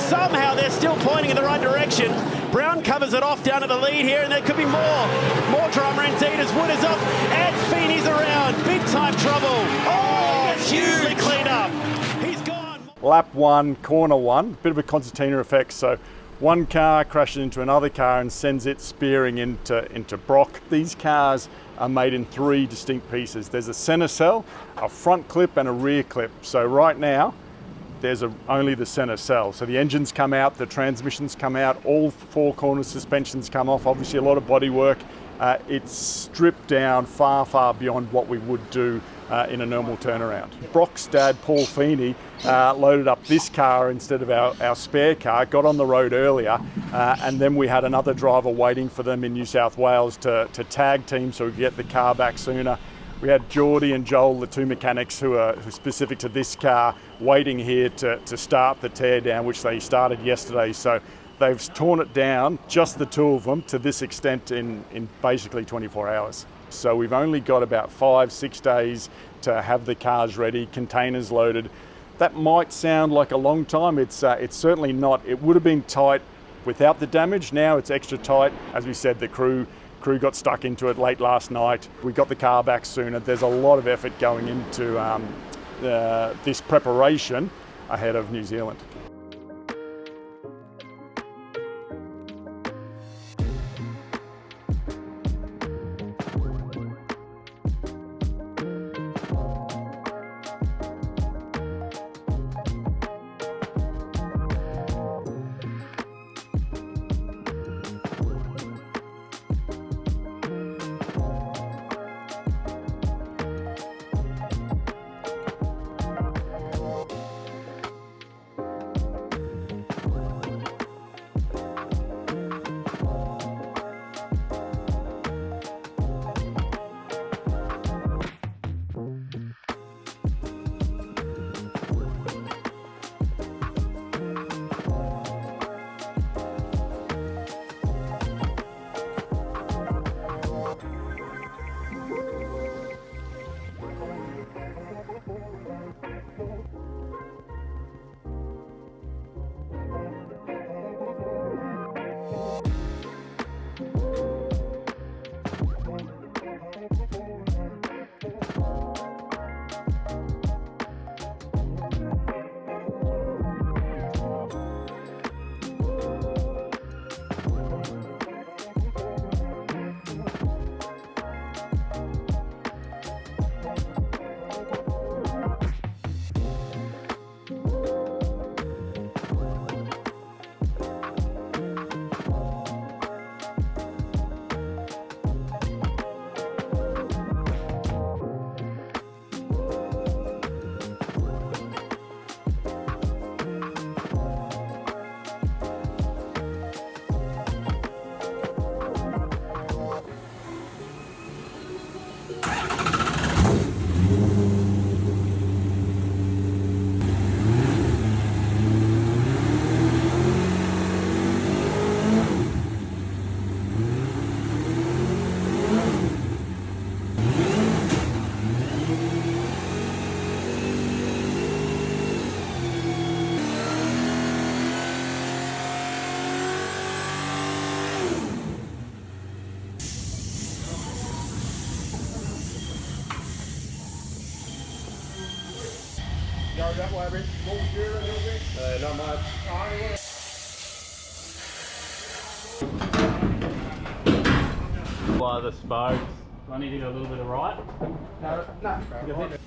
somehow they're still pointing in the right direction. Brown covers it off down at the lead here, and there could be more drama indeed as Wood is off, and Feeney's around. Big time trouble. Oh, it's hugely cleaned up. He's gone. Lap 1, corner 1, bit of a concertina effect. So one car crashes into another car and sends it spearing into Brock. These cars are made in 3 distinct pieces. There's a center cell, a front clip and a rear clip. So right now, there's only the center cell. So the engines come out, the transmissions come out, all 4 corner suspensions come off, obviously a lot of body work. It's stripped down far, far beyond what we would do in a normal turnaround. Brock's dad, Paul Feeney, loaded up this car instead of our spare car, got on the road earlier, and then we had another driver waiting for them in New South Wales to tag team so we could get the car back sooner. We had Geordie and Joel, the 2 mechanics who are specific to this car, waiting here to start the tear down, which they started yesterday. So they've torn it down, just the 2 of them, to this extent in basically 24 hours. So we've only got about 5-6 days to have the cars ready, containers loaded. That might sound like a long time. It's certainly not. It would have been tight without the damage. Now it's extra tight. As we said, the crew got stuck into it late last night. We got the car back sooner. There's a lot of effort going into this preparation ahead of New Zealand. Go that way a bit, more gear a little bit. Not much. The spokes. I need to go a little bit of right. No, right.